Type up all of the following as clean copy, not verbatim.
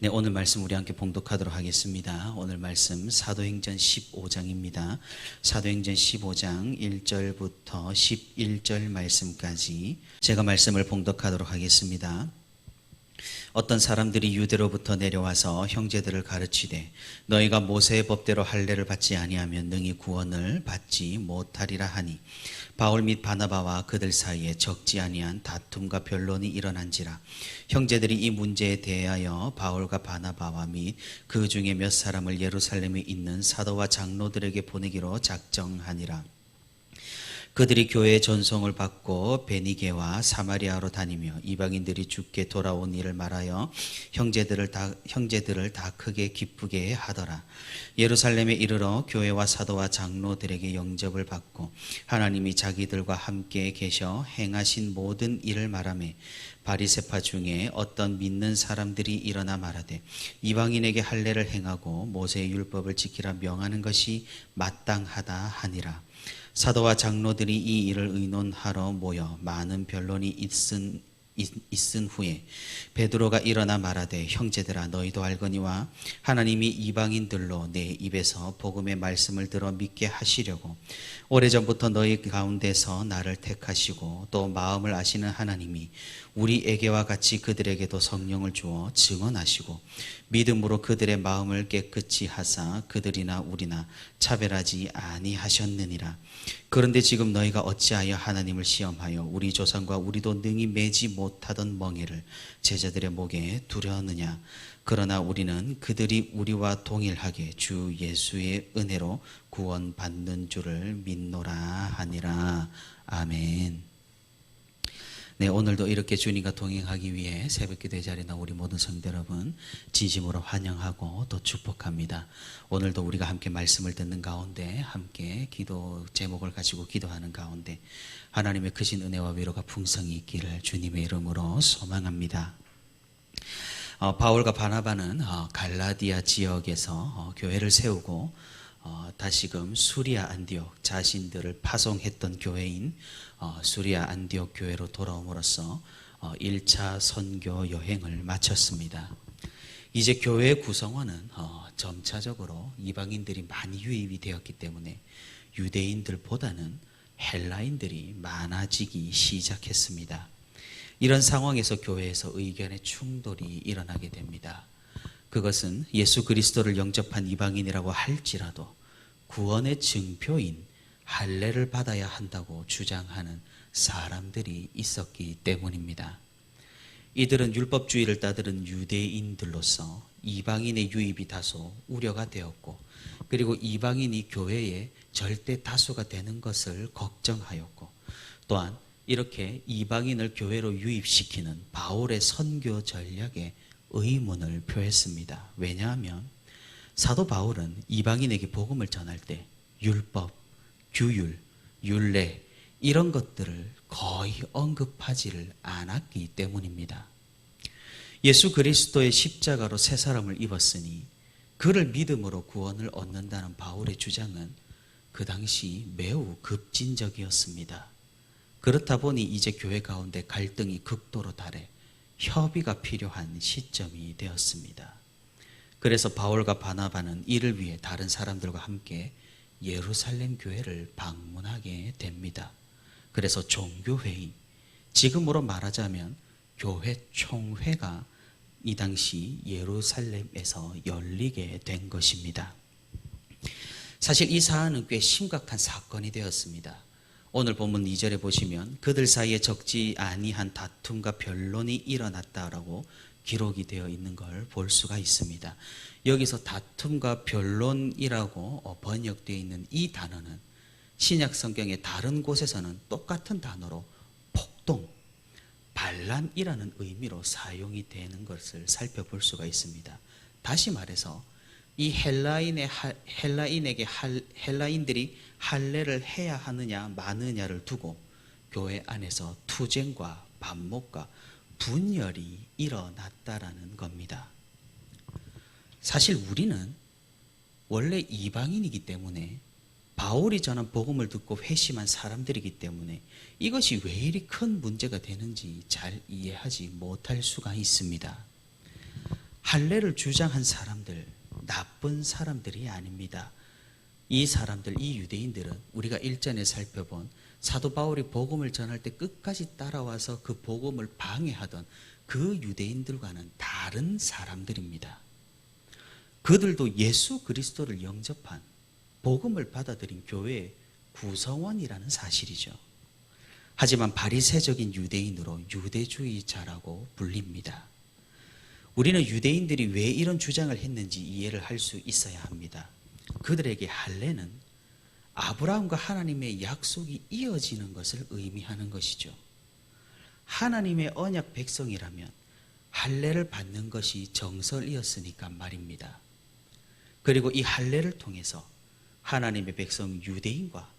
네, 오늘 말씀 우리 함께 봉독하도록 하겠습니다. 오늘 말씀 사도행전 15장입니다. 사도행전 15장 1절부터 11절 말씀까지 제가 말씀을 봉독하도록 하겠습니다. 어떤 사람들이 유대로부터 내려와서 형제들을 가르치되 너희가 모세의 법대로 할례를 받지 아니하면 능히 구원을 받지 못하리라 하니 바울 및 바나바와 그들 사이에 적지 아니한 다툼과 변론이 일어난지라. 형제들이 이 문제에 대하여 바울과 바나바와 및 그 중에 몇 사람을 예루살렘에 있는 사도와 장로들에게 보내기로 작정하니라. 그들이 교회의 전송을 받고 베니게와 사마리아로 다니며 이방인들이 주께 돌아온 일을 말하여 형제들을 다 크게 기쁘게 하더라. 예루살렘에 이르러 교회와 사도와 장로들에게 영접을 받고 하나님이 자기들과 함께 계셔 행하신 모든 일을 말하며 바리새파 중에 어떤 믿는 사람들이 일어나 말하되 이방인에게 할례를 행하고 모세의 율법을 지키라 명하는 것이 마땅하다 하니라. 사도와 장로들이 이 일을 의논하러 모여 많은 변론이 있은 후에 베드로가 일어나 말하되 형제들아 너희도 알거니와 하나님이 이방인들로 내 입에서 복음의 말씀을 들어 믿게 하시려고 오래전부터 너희 가운데서 나를 택하시고 또 마음을 아시는 하나님이 우리에게와 같이 그들에게도 성령을 주어 증언하시고 믿음으로 그들의 마음을 깨끗이 하사 그들이나 우리나 차별하지 아니하셨느니라. 그런데 지금 너희가 어찌하여 하나님을 시험하여 우리 조상과 우리도 능히 매지 못하던 멍에를 제자들의 목에 두려느냐. 그러나 우리는 그들이 우리와 동일하게 주 예수의 은혜로 구원받는 줄을 믿노라 하니라. 아멘. 네, 오늘도 이렇게 주님과 동행하기 위해 새벽기도의 자리에 나온 우리 모든 성도 여러분 진심으로 환영하고 또 축복합니다. 오늘도 우리가 함께 말씀을 듣는 가운데 함께 기도 제목을 가지고 기도하는 가운데 하나님의 크신 은혜와 위로가 풍성히 있기를 주님의 이름으로 소망합니다. 바울과 바나바는 갈라디아 지역에서 교회를 세우고 다시금 수리아 안디옥 자신들을 파송했던 교회인 수리아 안디옥 교회로 돌아옴으로써 1차 선교 여행을 마쳤습니다. 이제 교회 구성원은 점차적으로 이방인들이 많이 유입이 되었기 때문에 유대인들보다는 헬라인들이 많아지기 시작했습니다. 이런 상황에서 교회에서 의견의 충돌이 일어나게 됩니다. 그것은 예수 그리스도를 영접한 이방인이라고 할지라도 구원의 증표인 할례를 받아야 한다고 주장하는 사람들이 있었기 때문입니다. 이들은 율법주의를 따르는 유대인들로서 이방인의 유입이 다소 우려가 되었고 그리고 이방인이 교회에 절대 다수가 되는 것을 걱정하였고 또한 이렇게 이방인을 교회로 유입시키는 바울의 선교 전략에 의문을 표했습니다. 왜냐하면 사도 바울은 이방인에게 복음을 전할 때 율법, 규율, 율례 이런 것들을 거의 언급하지를 않았기 때문입니다. 예수 그리스도의 십자가로 새 사람을 입었으니 그를 믿음으로 구원을 얻는다는 바울의 주장은 그 당시 매우 급진적이었습니다. 그렇다 보니 이제 교회 가운데 갈등이 극도로 달해 협의가 필요한 시점이 되었습니다. 그래서 바울과 바나바는 이를 위해 다른 사람들과 함께 예루살렘 교회를 방문하게 됩니다. 그래서 종교회의, 지금으로 말하자면 교회 총회가 이 당시 예루살렘에서 열리게 된 것입니다. 사실 이 사안은 꽤 심각한 사건이 되었습니다. 오늘 본문 2절에 보시면 그들 사이에 적지 아니한 다툼과 변론이 일어났다라고 기록이 되어 있는 걸 볼 수가 있습니다. 여기서 다툼과 변론이라고 번역되어 있는 이 단어는 신약 성경의 다른 곳에서는 똑같은 단어로 폭동, 반란이라는 의미로 사용이 되는 것을 살펴볼 수가 있습니다. 다시 말해서 이 헬라인들이 할례를 해야 하느냐 마느냐를 두고 교회 안에서 투쟁과 반목과 분열이 일어났다라는 겁니다. 사실 우리는 원래 이방인이기 때문에 바울이 전한 복음을 듣고 회심한 사람들이기 때문에 이것이 왜 이리 큰 문제가 되는지 잘 이해하지 못할 수가 있습니다. 할례를 주장한 사람들, 나쁜 사람들이 아닙니다. 이 사람들, 이 유대인들은 우리가 일전에 살펴본 사도 바울이 복음을 전할 때 끝까지 따라와서 그 복음을 방해하던 그 유대인들과는 다른 사람들입니다. 그들도 예수 그리스도를 영접한 복음을 받아들인 교회의 구성원이라는 사실이죠. 하지만 바리새적인 유대인으로 유대주의자라고 불립니다. 우리는 유대인들이 왜 이런 주장을 했는지 이해를 할 수 있어야 합니다. 그들에게 할례는 아브라함과 하나님의 약속이 이어지는 것을 의미하는 것이죠. 하나님의 언약 백성이라면 할례를 받는 것이 정설이었으니까 말입니다. 그리고 이 할례를 통해서 하나님의 백성 유대인과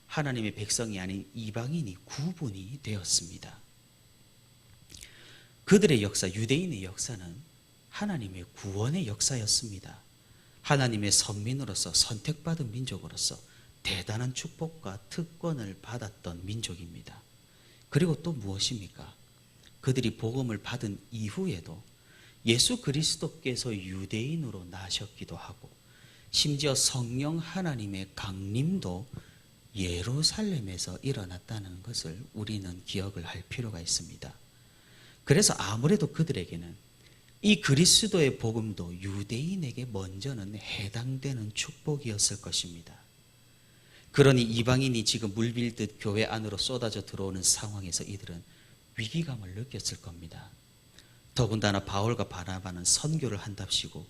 하나님의 백성이 아닌 이방인이 구분이 되었습니다. 그들의 역사, 유대인의 역사는 하나님의 구원의 역사였습니다. 하나님의 선민으로서 선택받은 민족으로서 대단한 축복과 특권을 받았던 민족입니다. 그리고 또 무엇입니까? 그들이 복음을 받은 이후에도 예수 그리스도께서 유대인으로 나셨기도 하고 심지어 성령 하나님의 강림도 예루살렘에서 일어났다는 것을 우리는 기억을 할 필요가 있습니다. 그래서 아무래도 그들에게는 이 그리스도의 복음도 유대인에게 먼저는 해당되는 축복이었을 것입니다. 그러니 이방인이 지금 물밀듯 교회 안으로 쏟아져 들어오는 상황에서 이들은 위기감을 느꼈을 겁니다. 더군다나 바울과 바나바는 선교를 한답시고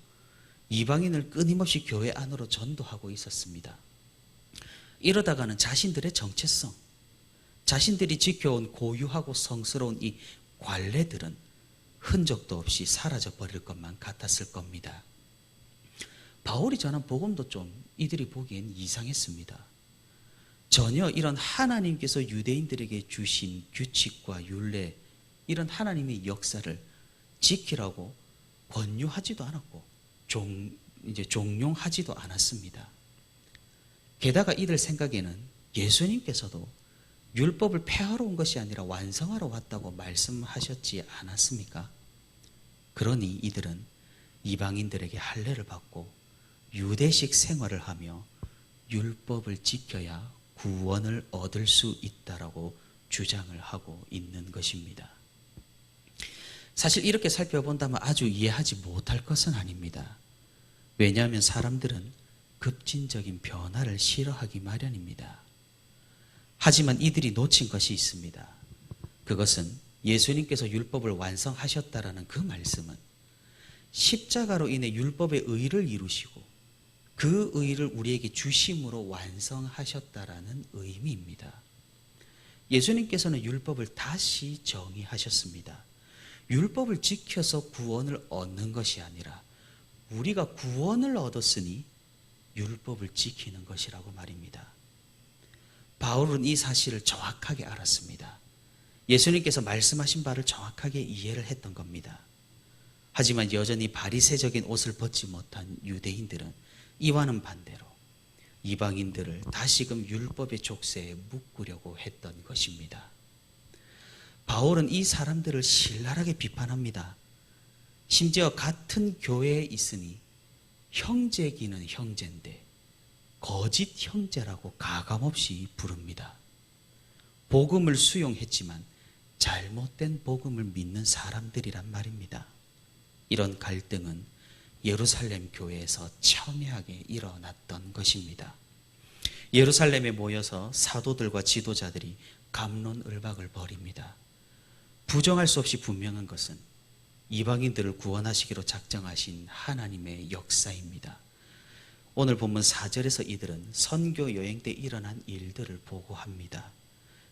이방인을 끊임없이 교회 안으로 전도하고 있었습니다. 이러다가는 자신들의 정체성, 자신들이 지켜온 고유하고 성스러운 이 관례들은 흔적도 없이 사라져 버릴 것만 같았을 겁니다. 바울이 전한 복음도 좀 이들이 보기엔 이상했습니다. 전혀 이런 하나님께서 유대인들에게 주신 규칙과 율례, 이런 하나님의 역사를 지키라고 권유하지도 않았고 종용하지도 않았습니다. 게다가 이들 생각에는 예수님께서도 율법을 폐하러 온 것이 아니라 완성하러 왔다고 말씀하셨지 않았습니까? 그러니 이들은 이방인들에게 할례를 받고 유대식 생활을 하며 율법을 지켜야 구원을 얻을 수 있다라고 주장을 하고 있는 것입니다. 사실 이렇게 살펴본다면 아주 이해하지 못할 것은 아닙니다. 왜냐하면 사람들은 급진적인 변화를 싫어하기 마련입니다. 하지만 이들이 놓친 것이 있습니다. 그것은 예수님께서 율법을 완성하셨다라는 그 말씀은 십자가로 인해 율법의 의를 이루시고 그 의를 우리에게 주심으로 완성하셨다라는 의미입니다. 예수님께서는 율법을 다시 정의하셨습니다. 율법을 지켜서 구원을 얻는 것이 아니라 우리가 구원을 얻었으니 율법을 지키는 것이라고 말입니다. 바울은 이 사실을 정확하게 알았습니다. 예수님께서 말씀하신 바를 정확하게 이해를 했던 겁니다. 하지만 여전히 바리새적인 옷을 벗지 못한 유대인들은 이와는 반대로 이방인들을 다시금 율법의 족쇄에 묶으려고 했던 것입니다. 바울은 이 사람들을 신랄하게 비판합니다. 심지어 같은 교회에 있으니 형제기는 형제인데 거짓 형제라고 가감없이 부릅니다. 복음을 수용했지만 잘못된 복음을 믿는 사람들이란 말입니다. 이런 갈등은 예루살렘 교회에서 첨예하게 일어났던 것입니다. 예루살렘에 모여서 사도들과 지도자들이 갑론을박을 벌입니다. 부정할 수 없이 분명한 것은 이방인들을 구원하시기로 작정하신 하나님의 역사입니다. 오늘 본문 4절에서 이들은 선교 여행 때 일어난 일들을 보고합니다.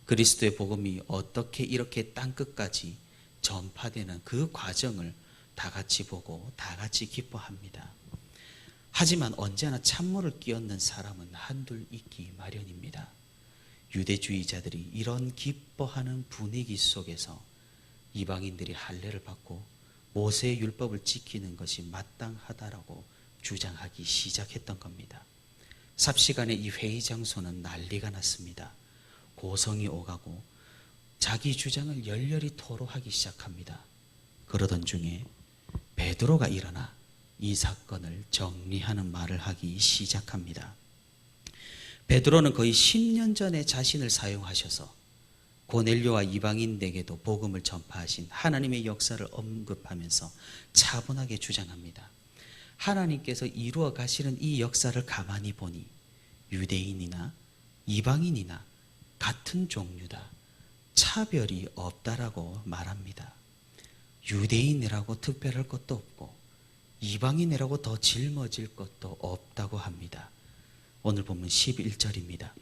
그리스도의 복음이 어떻게 이렇게 땅끝까지 전파되는 그 과정을 다 같이 보고 다 같이 기뻐합니다. 하지만 언제나 찬물을 끼얹는 사람은 한둘 있기 마련입니다. 유대주의자들이 이런 기뻐하는 분위기 속에서 이방인들이 할례를 받고 모세의 율법을 지키는 것이 마땅하다라고 주장하기 시작했던 겁니다. 삽시간에 이 회의 장소는 난리가 났습니다. 고성이 오가고 자기 주장을 열렬히 토로하기 시작합니다. 그러던 중에 베드로가 일어나 이 사건을 정리하는 말을 하기 시작합니다. 베드로는 거의 10년 전에 자신을 사용하셔서 고넬료와 이방인에게도 복음을 전파하신 하나님의 역사를 언급하면서 차분하게 주장합니다. 하나님께서 이루어 가시는 이 역사를 가만히 보니 유대인이나 이방인이나 같은 종류다. 차별이 없다라고 말합니다. 유대인이라고 특별할 것도 없고 이방인이라고 더 짊어질 것도 없다고 합니다. 오늘 본문 11절입니다.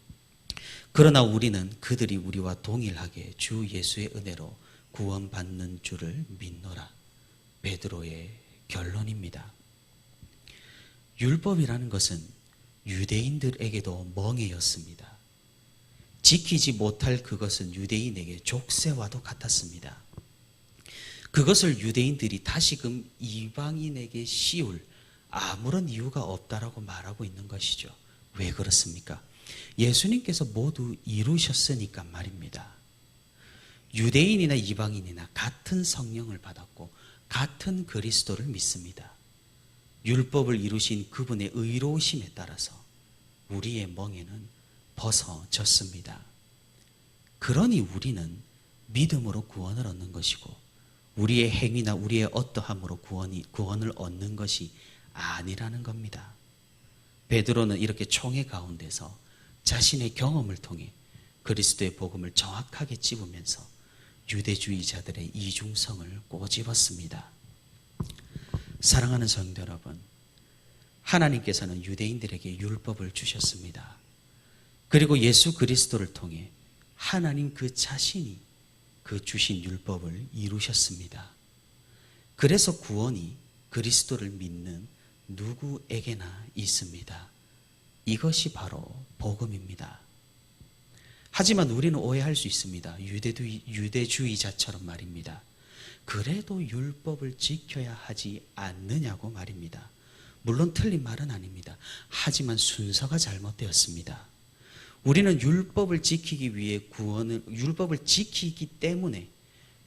그러나 우리는 그들이 우리와 동일하게 주 예수의 은혜로 구원받는 줄을 믿노라. 베드로의 결론입니다. 율법이라는 것은 유대인들에게도 멍에였습니다. 지키지 못할 그것은 유대인에게 족쇄와도 같았습니다. 그것을 유대인들이 다시금 이방인에게 씌울 아무런 이유가 없다라고 말하고 있는 것이죠. 왜 그렇습니까? 예수님께서 모두 이루셨으니까 말입니다. 유대인이나 이방인이나 같은 성령을 받았고 같은 그리스도를 믿습니다. 율법을 이루신 그분의 의로우심에 따라서 우리의 멍에는 벗어졌습니다. 그러니 우리는 믿음으로 구원을 얻는 것이고 우리의 행위나 우리의 어떠함으로 구원을 얻는 것이 아니라는 겁니다. 베드로는 이렇게 총회 가운데서 자신의 경험을 통해 그리스도의 복음을 정확하게 찝으면서 유대주의자들의 이중성을 꼬집었습니다. 사랑하는 성도 여러분, 하나님께서는 유대인들에게 율법을 주셨습니다. 그리고 예수 그리스도를 통해 하나님 그 자신이 그 주신 율법을 이루셨습니다. 그래서 구원이 그리스도를 믿는 누구에게나 있습니다. 이것이 바로 복음입니다. 하지만 우리는 오해할 수 있습니다. 유대주의자처럼 말입니다. 그래도 율법을 지켜야 하지 않느냐고 말입니다. 물론 틀린 말은 아닙니다. 하지만 순서가 잘못되었습니다. 우리는 율법을 지키기 위해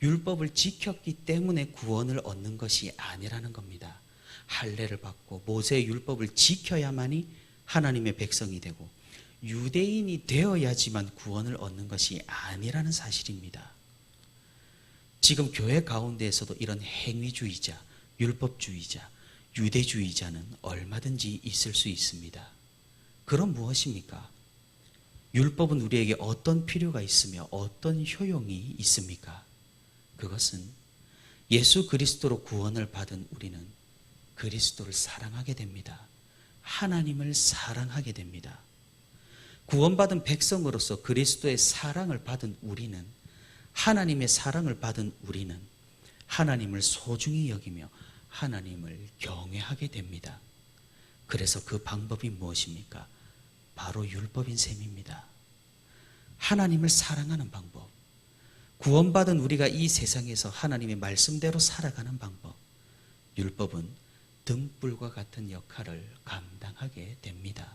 율법을 지켰기 때문에 구원을 얻는 것이 아니라는 겁니다. 할례를 받고 모세의 율법을 지켜야만이 하나님의 백성이 되고 유대인이 되어야지만 구원을 얻는 것이 아니라는 사실입니다. 지금 교회 가운데에서도 이런 행위주의자, 율법주의자, 유대주의자는 얼마든지 있을 수 있습니다. 그럼 무엇입니까? 율법은 우리에게 어떤 필요가 있으며 어떤 효용이 있습니까? 그것은 예수 그리스도로 구원을 받은 우리는 그리스도를 사랑하게 됩니다. 하나님을 사랑하게 됩니다. 구원받은 백성으로서 그리스도의 사랑을 받은 우리는, 하나님의 사랑을 받은 우리는 하나님을 소중히 여기며 하나님을 경외하게 됩니다. 그래서 그 방법이 무엇입니까? 바로 율법인 셈입니다. 하나님을 사랑하는 방법, 구원받은 우리가 이 세상에서 하나님의 말씀대로 살아가는 방법, 율법은 등불과 같은 역할을 감당하게 됩니다.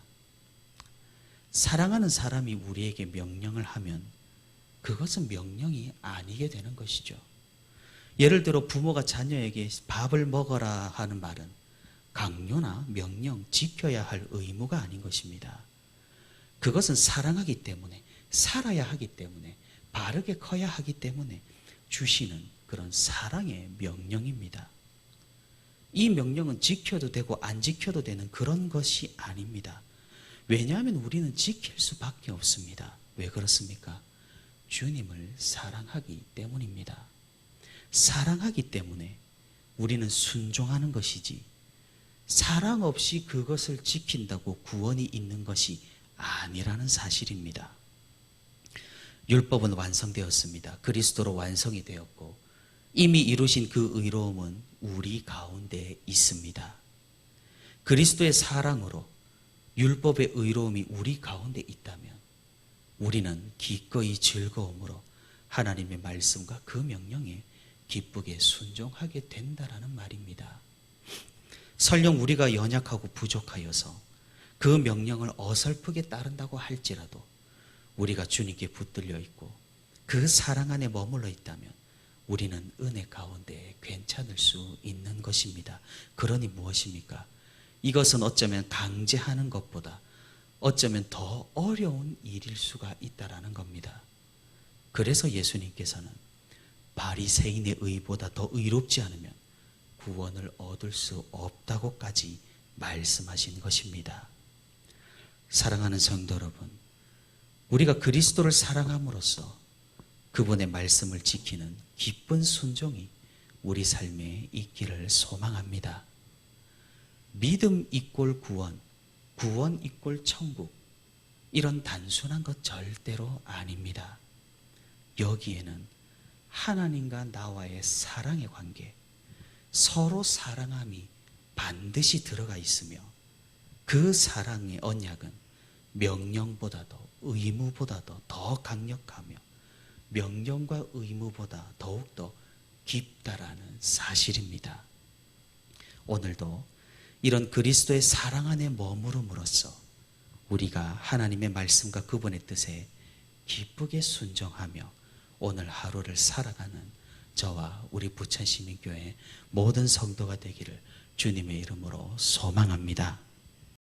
사랑하는 사람이 우리에게 명령을 하면 그것은 명령이 아니게 되는 것이죠. 예를 들어 부모가 자녀에게 밥을 먹어라 하는 말은 강요나 명령, 지켜야 할 의무가 아닌 것입니다. 그것은 사랑하기 때문에, 살아야 하기 때문에, 바르게 커야 하기 때문에 주시는 그런 사랑의 명령입니다. 이 명령은 지켜도 되고 안 지켜도 되는 그런 것이 아닙니다. 왜냐하면 우리는 지킬 수밖에 없습니다. 왜 그렇습니까? 주님을 사랑하기 때문입니다. 사랑하기 때문에 우리는 순종하는 것이지, 사랑 없이 그것을 지킨다고 구원이 있는 것이 아니라는 사실입니다. 율법은 완성되었습니다. 그리스도로 완성이 되었고 이미 이루신 그 의로움은 우리 가운데 있습니다. 그리스도의 사랑으로 율법의 의로움이 우리 가운데 있다면 우리는 기꺼이 즐거움으로 하나님의 말씀과 그 명령에 기쁘게 순종하게 된다라는 말입니다. 설령 우리가 연약하고 부족하여서 그 명령을 어설프게 따른다고 할지라도 우리가 주님께 붙들려 있고 그 사랑 안에 머물러 있다면 우리는 은혜 가운데 괜찮을 수 있는 것입니다. 그러니 무엇입니까? 이것은 어쩌면 강제하는 것보다 어쩌면 더 어려운 일일 수가 있다라는 겁니다. 그래서 예수님께서는 바리새인의 의보다 더 의롭지 않으면 구원을 얻을 수 없다고까지 말씀하신 것입니다. 사랑하는 성도 여러분, 우리가 그리스도를 사랑함으로써 그분의 말씀을 지키는 기쁜 순종이 우리 삶에 있기를 소망합니다. 믿음 이꼴 구원, 구원 이꼴 천국, 이런 단순한 것 절대로 아닙니다. 여기에는 하나님과 나와의 사랑의 관계, 서로 사랑함이 반드시 들어가 있으며 그 사랑의 언약은 명령보다도 의무보다도 더 강력하며 명령과 의무보다 더욱더 깊다라는 사실입니다. 오늘도 이런 그리스도의 사랑 안에 머무름으로써 우리가 하나님의 말씀과 그분의 뜻에 기쁘게 순종하며 오늘 하루를 살아가는 저와 우리 부천시민교회 모든 성도가 되기를 주님의 이름으로 소망합니다.